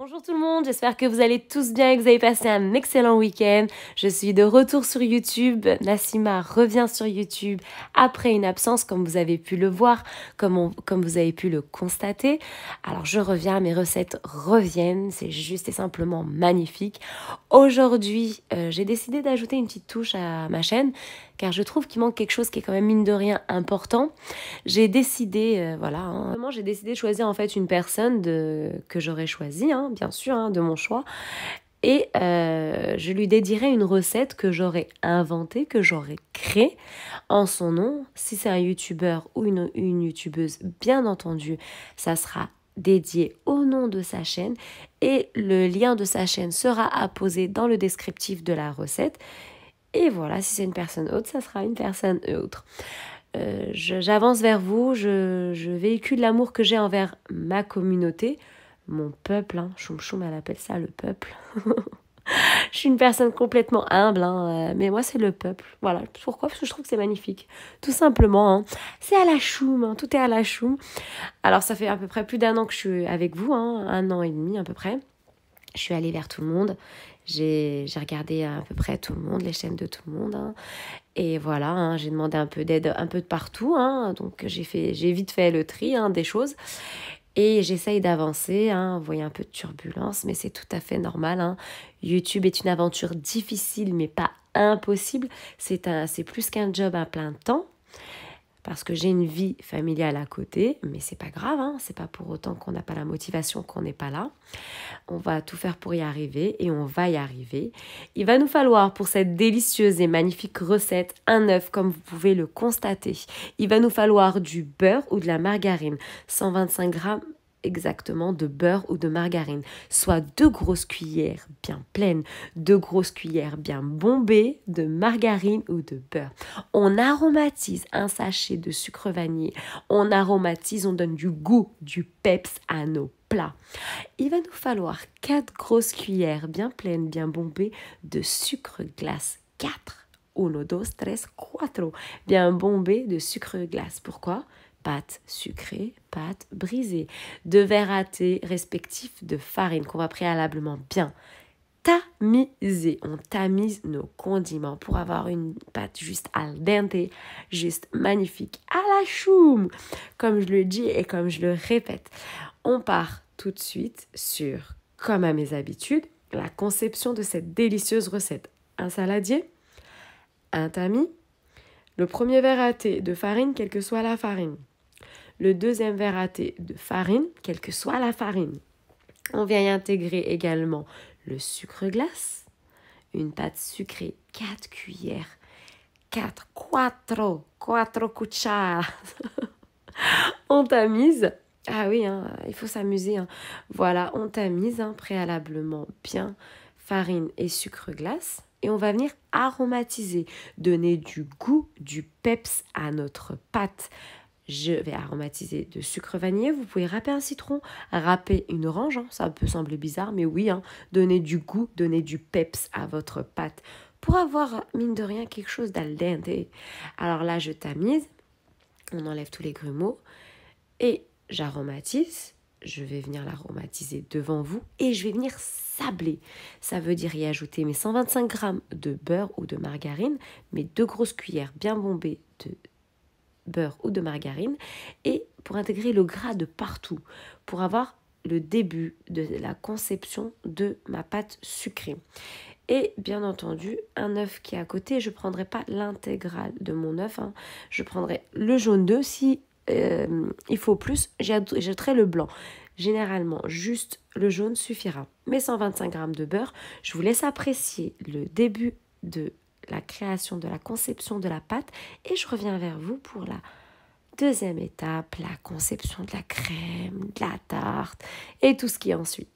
Bonjour tout le monde, j'espère que vous allez tous bien et que vous avez passé un excellent week-end. Je suis de retour sur YouTube. Nassima revient sur YouTube après une absence, comme vous avez pu le voir, comme vous avez pu le constater. Alors je reviens, mes recettes reviennent, c'est juste et simplement magnifique. Aujourd'hui, j'ai décidé d'ajouter une petite touche à ma chaîne, car je trouve qu'il manque quelque chose qui est quand même mine de rien important. J'ai décidé, j'ai décidé de choisir en fait une personne que j'aurais choisie, bien sûr, de mon choix. Et je lui dédierai une recette que j'aurais inventée, que j'aurais créée en son nom. Si c'est un youtubeur ou une youtubeuse, bien entendu, ça sera dédié au nom de sa chaîne. Et le lien de sa chaîne sera apposé dans le descriptif de la recette. Et voilà, si c'est une personne autre, ça sera une personne autre. J'avance vers vous, je véhicule l'amour que j'ai envers ma communauté, mon peuple, Choum Choum, elle appelle ça le peuple. Je suis une personne complètement humble, mais moi c'est le peuple. Voilà, pourquoi? Parce que je trouve que c'est magnifique. Tout simplement, c'est à la choum, tout est à la choum. Alors ça fait à peu près plus d'1 an que je suis avec vous, 1 an et demi à peu près. Je suis allée vers tout le monde. J'ai regardé à peu près tout le monde, les chaînes de tout le monde. Et voilà, j'ai demandé un peu d'aide un peu de partout. Donc j'ai vite fait le tri des choses. Et j'essaye d'avancer. Vous voyez un peu de turbulence, mais c'est tout à fait normal. YouTube est une aventure difficile, mais pas impossible. C'est plus qu'un job à plein temps. Parce que j'ai une vie familiale à côté, mais c'est pas grave, c'est pas pour autant qu'on n'a pas la motivation, qu'on n'est pas là. On va tout faire pour y arriver et on va y arriver. Il va nous falloir pour cette délicieuse et magnifique recette un œuf, comme vous pouvez le constater. Il va nous falloir du beurre ou de la margarine, 125 grammes exactement de beurre ou de margarine, soit 2 grosses cuillères bien pleines, 2 grosses cuillères bien bombées de margarine ou de beurre. On aromatise un sachet de sucre vanillé, on aromatise, on donne du goût, du peps à nos plats. Il va nous falloir 4 grosses cuillères bien pleines, bien bombées de sucre glace, 4. 1, 2, 3, 4. Bien bombées de sucre glace. Pourquoi? Pâte sucrée, pâte brisée. 2 verres à thé respectifs de farine qu'on va préalablement bien tamiser. On tamise nos condiments pour avoir une pâte juste al dente, juste magnifique, à la choum, comme je le dis et comme je le répète. On part tout de suite sur, comme à mes habitudes, la conception de cette délicieuse recette. Un saladier, un tamis, le premier verre à thé de farine, quelle que soit la farine. Le deuxième verre à thé de farine, quelle que soit la farine. On vient y intégrer également le sucre glace, une pâte sucrée, 4 cuillères, 4 cucharas. On tamise. Ah oui, il faut s'amuser. Voilà, on tamise préalablement bien farine et sucre glace. Et on va venir aromatiser, donner du goût, du peps à notre pâte. Je vais aromatiser de sucre vanillé. Vous pouvez râper un citron, râper une orange. Ça peut sembler bizarre, mais oui, donner du goût, donner du peps à votre pâte pour avoir, mine de rien, quelque chose d'al dente. Alors là, je tamise. On enlève tous les grumeaux et j'aromatise. Je vais venir l'aromatiser devant vous et je vais venir sabler. Ça veut dire y ajouter mes 125 grammes de beurre ou de margarine, mes 2 grosses cuillères bien bombées de beurre ou de margarine et pour intégrer le gras de partout, pour avoir le début de la conception de ma pâte sucrée. Et bien entendu, un œuf qui est à côté, je ne prendrai pas l'intégrale de mon œuf, je prendrai le jaune d'œuf si il faut plus, j'ajouterai le blanc. Généralement, juste le jaune suffira. Mes 125 grammes de beurre, je vous laisse apprécier le début de la création, de la conception de la pâte et je reviens vers vous pour la deuxième étape, la conception de la crème, de la tarte et tout ce qui en suit.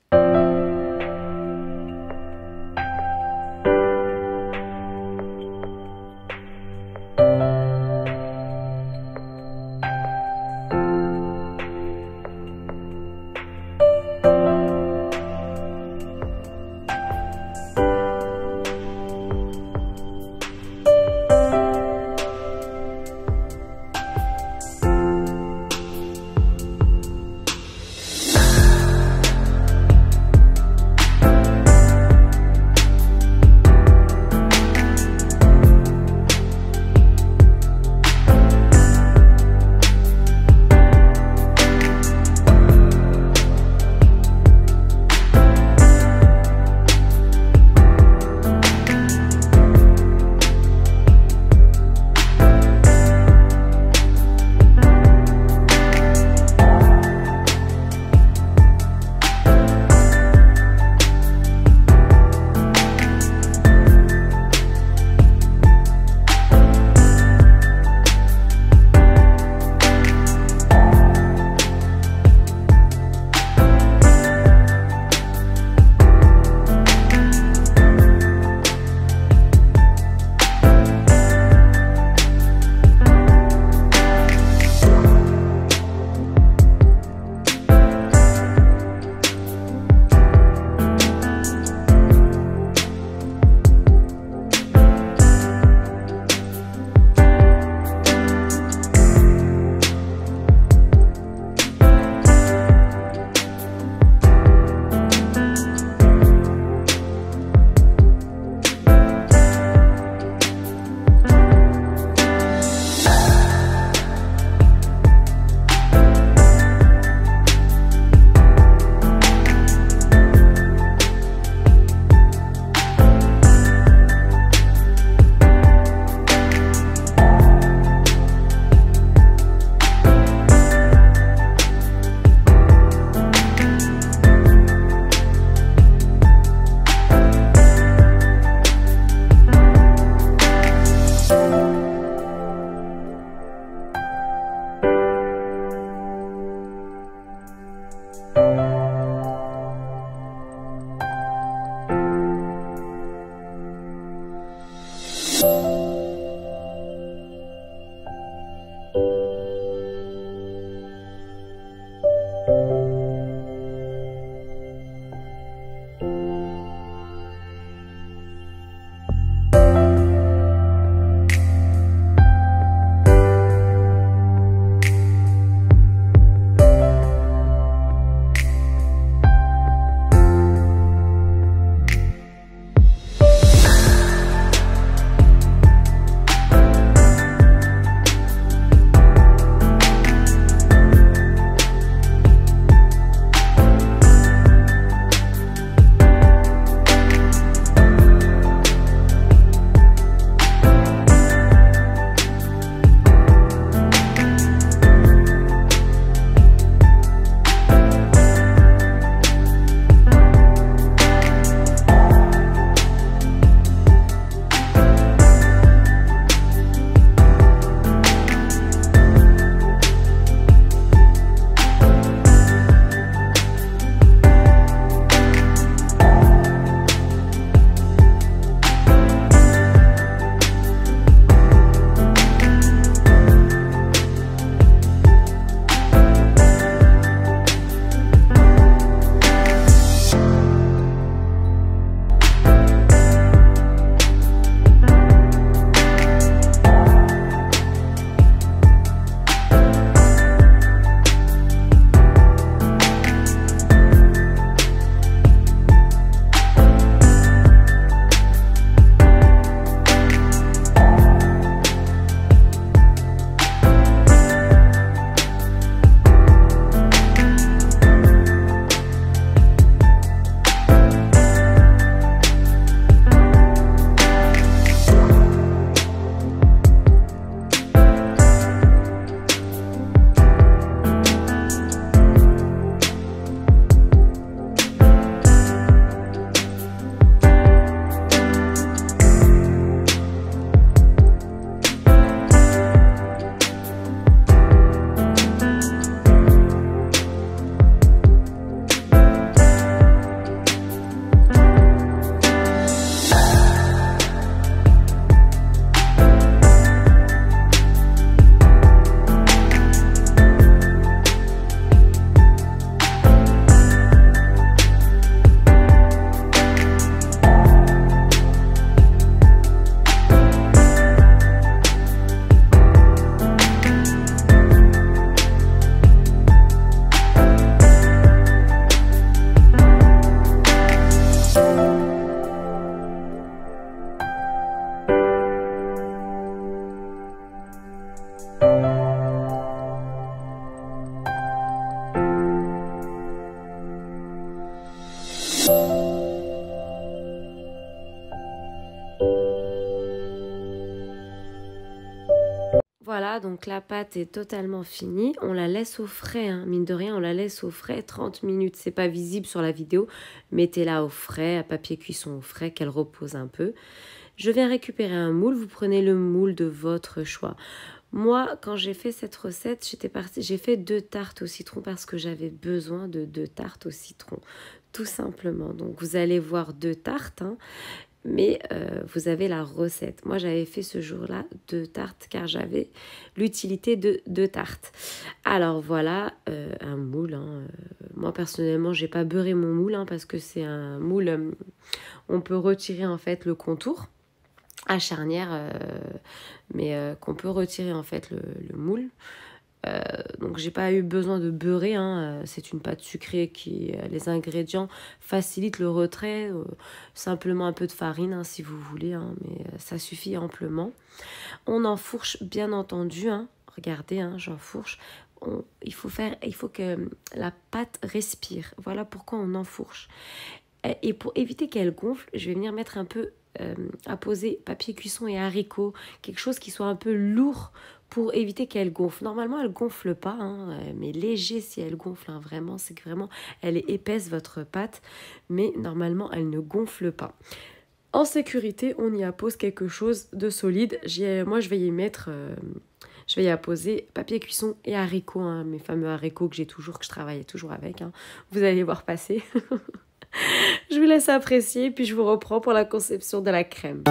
Voilà, donc la pâte est totalement finie. On la laisse au frais, hein. Mine de rien, on la laisse au frais 30 minutes. C'est pas visible sur la vidéo. Mettez-la au frais, à papier cuisson au frais, qu'elle repose un peu. Je viens récupérer un moule. Vous prenez le moule de votre choix. Moi, quand j'ai fait cette recette, j'ai fait 2 tartes au citron parce que j'avais besoin de 2 tartes au citron, tout simplement. Donc, vous allez voir 2 tartes, hein, mais vous avez la recette. Moi, j'avais fait ce jour-là 2 tartes car j'avais l'utilité de 2 tartes. Alors, voilà, un moule. Hein. Moi, personnellement, j'ai pas beurré mon moule hein, parce que c'est un moule, on peut retirer en fait le contour à charnière, mais qu'on peut retirer en fait le moule. Donc j'ai pas eu besoin de beurrer, hein. C'est une pâte sucrée qui, les ingrédients facilitent le retrait, simplement un peu de farine hein, si vous voulez, hein, mais ça suffit amplement. On enfourche bien entendu, hein. Regardez, hein, j'enfourche. Il faut que la pâte respire. Voilà pourquoi on enfourche. Et pour éviter qu'elle gonfle, je vais venir mettre un peu à poser papier cuisson et haricots, quelque chose qui soit un peu lourd pour éviter qu'elle gonfle. Normalement, elle gonfle pas, hein, mais léger si elle gonfle, hein, vraiment, c'est que vraiment, elle est épaisse, votre pâte, mais normalement, elle ne gonfle pas. En sécurité, on y appose quelque chose de solide. Moi, je vais y mettre... je vais y apposer papier cuisson et haricots, hein, mes fameux haricots que j'ai toujours, que je travaille toujours avec. Hein. Vous allez voir passer. Je vous laisse apprécier, puis je vous reprends pour la conception de la crème.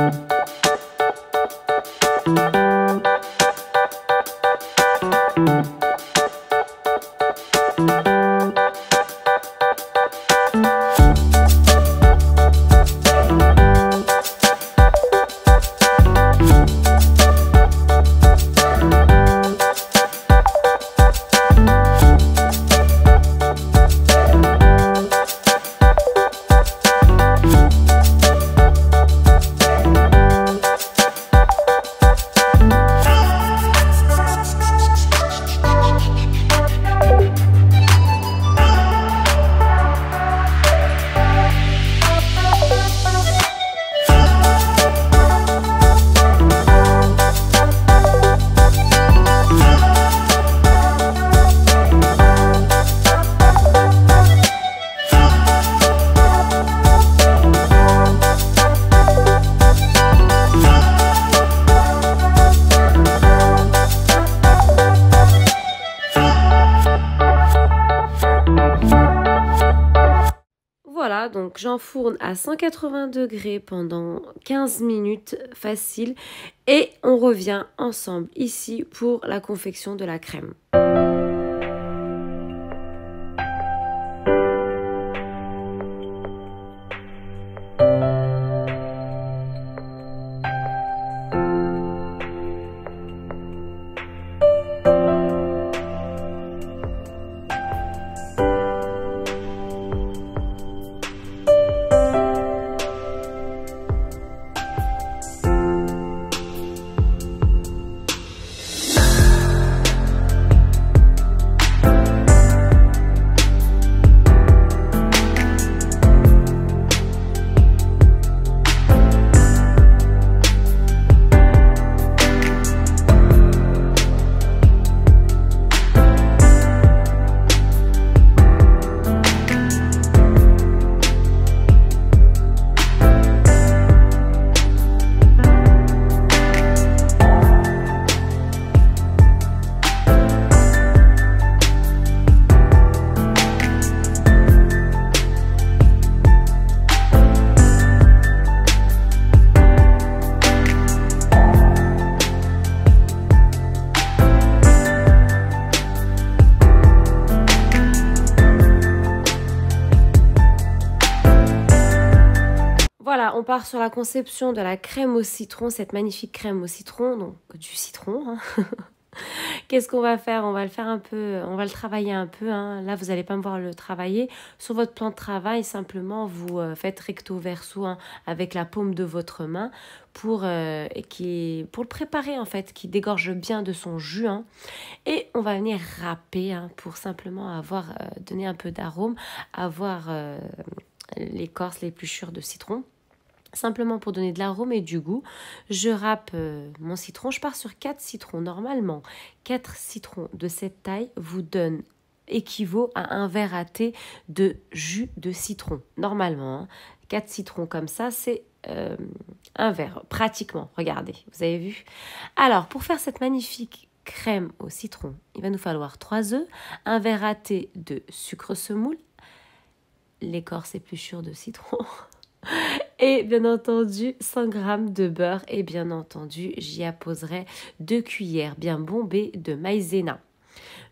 Voilà, donc j'enfourne à 180 degrés pendant 15 minutes facile et on revient ensemble ici pour la confection de la crème. Voilà, on part sur la conception de la crème au citron, cette magnifique crème au citron, donc du citron. Hein. Qu'est-ce qu'on va faire? On va le faire un peu, on va le travailler un peu. Hein. Là, vous n'allez pas me voir le travailler. Sur votre plan de travail, simplement, vous faites recto verso hein, avec la paume de votre main pour le préparer, en fait, qui dégorge bien de son jus. Hein. Et on va venir râper hein, pour simplement donner un peu d'arôme, avoir l'écorce, l'épluchure de citron. Simplement pour donner de l'arôme et du goût, je râpe mon citron. Je pars sur 4 citrons. Normalement, 4 citrons de cette taille vous donnent équivaut à un verre à thé de jus de citron. Normalement, hein, 4 citrons comme ça, c'est un verre, pratiquement. Regardez, vous avez vu? Alors, pour faire cette magnifique crème au citron, il va nous falloir 3 œufs, un verre à thé de sucre semoule, l'écorce épluchure de citron, et bien entendu 100 g de beurre, et bien entendu j'y apposerai 2 cuillères bien bombées de maïzena.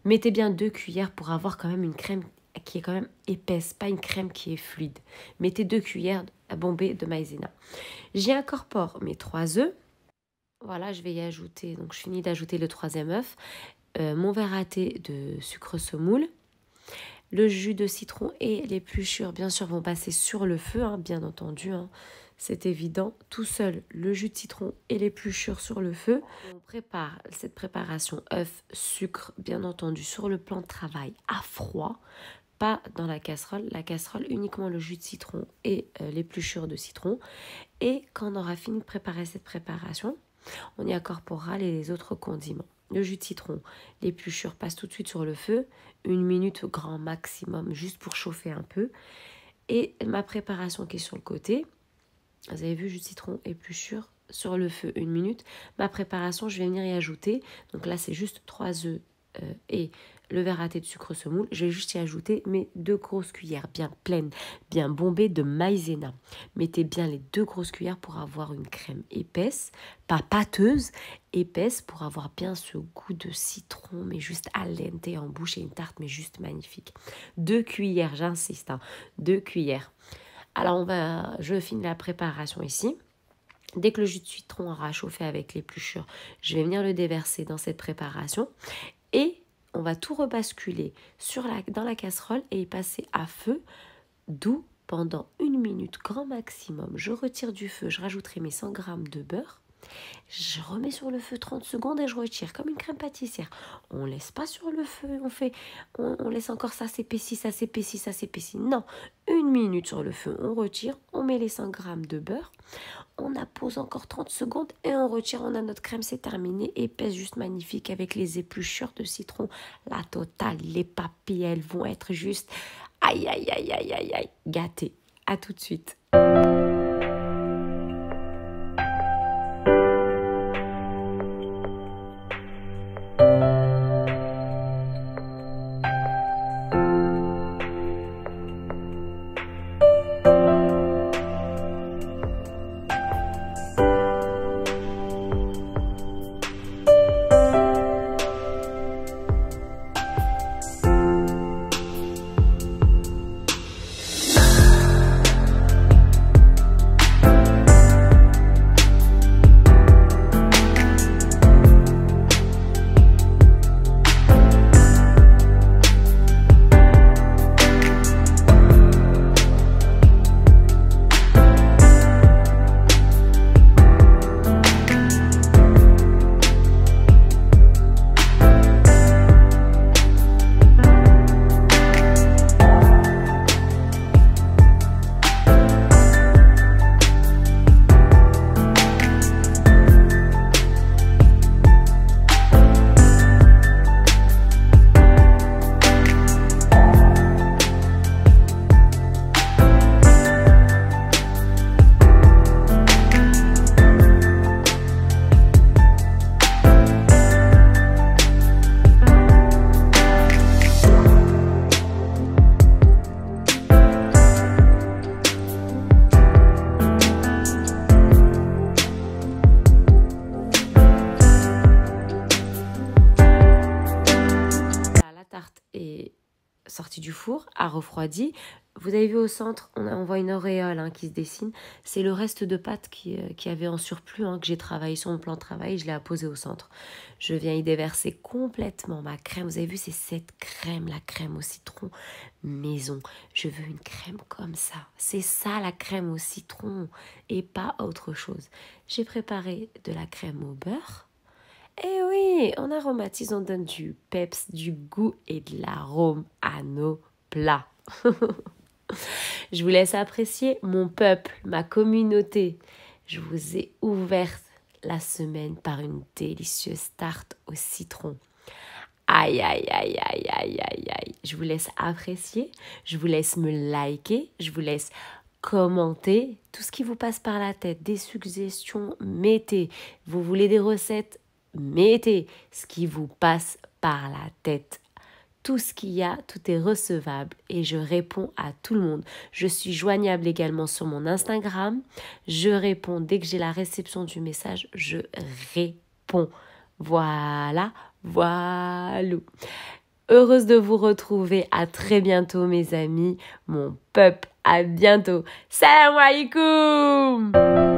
Mettez bien 2 cuillères pour avoir quand même une crème qui est quand même épaisse, pas une crème qui est fluide. Mettez 2 cuillères bombées de maïzena. J'y incorpore mes 3 œufs. Voilà, je vais y ajouter, donc je finis d'ajouter le 3e œuf, mon verre à thé de sucre semoule. Le jus de citron et l'épluchure, bien sûr, vont passer sur le feu, hein, bien entendu, hein, c'est évident. Tout seul, le jus de citron et l'épluchure sur le feu. On prépare cette préparation œuf, sucre, bien entendu, sur le plan de travail à froid, pas dans la casserole. La casserole, uniquement le jus de citron et l'épluchure de citron. Et quand on aura fini de préparer cette préparation, on y incorporera les autres condiments. Le jus de citron, l'épluchure passe tout de suite sur le feu, 1 minute grand maximum, juste pour chauffer un peu. Et ma préparation qui est sur le côté, vous avez vu, jus de citron, épluchure, sur le feu, 1 minute. Ma préparation, je vais venir y ajouter, donc là c'est juste 3 œufs et le verre à thé de sucre semoule. Je vais juste y ajouter mes 2 grosses cuillères bien pleines, bien bombées de maïzena. Mettez bien les 2 grosses cuillères pour avoir une crème épaisse, pas pâteuse, épaisse, pour avoir bien ce goût de citron, mais juste al dente en bouche, et une tarte, mais juste magnifique. 2 cuillères, j'insiste, hein, 2 cuillères. Alors je finis la préparation ici. Dès que le jus de citron aura chauffé avec l'épluchure, je vais venir le déverser dans cette préparation. Et on va tout rebasculer dans la casserole et y passer à feu doux pendant 1 minute grand maximum. Je retire du feu, je rajouterai mes 100 g de beurre. Je remets sur le feu 30 secondes et je retire comme une crème pâtissière. On ne laisse pas sur le feu, on laisse encore ça s'épaissit, ça s'épaissit, ça s'épaissit. Non, 1 minute sur le feu, on retire, on met les 100 g de beurre, on appose encore 30 secondes et on retire. On a notre crème, c'est terminé, épaisse, juste magnifique avec les épluchures de citron. La totale, les papilles, elles vont être juste aïe, aïe, aïe, aïe, aïe, aïe, gâtées. À tout de suite. Sortie du four, a refroidi. Vous avez vu au centre, on voit une auréole qui se dessine. C'est le reste de pâte qui avait en surplus, que j'ai travaillé sur mon plan de travail. Je l'ai apposé au centre. Je viens y déverser complètement ma crème. Vous avez vu, c'est cette crème, la crème au citron maison. Je veux une crème comme ça. C'est ça la crème au citron et pas autre chose. J'ai préparé de la crème au beurre. Et oui, on aromatise, on donne du peps, du goût et de l'arôme à nos plats. Je vous laisse apprécier mon peuple, ma communauté. Je vous ai ouverte la semaine par une délicieuse tarte au citron. Aïe, aïe, aïe, aïe, aïe, aïe, aïe. Je vous laisse apprécier, je vous laisse me liker, je vous laisse commenter. Tout ce qui vous passe par la tête, des suggestions, mettez. Vous voulez des recettes, mettez. Ce qui vous passe par la tête. Tout ce qu'il y a, tout est recevable et je réponds à tout le monde. Je suis joignable également sur mon Instagram. Je réponds dès que j'ai la réception du message, je réponds. Voilà. Heureuse de vous retrouver. À très bientôt mes amis, mon peuple. À bientôt. Salam alaikum.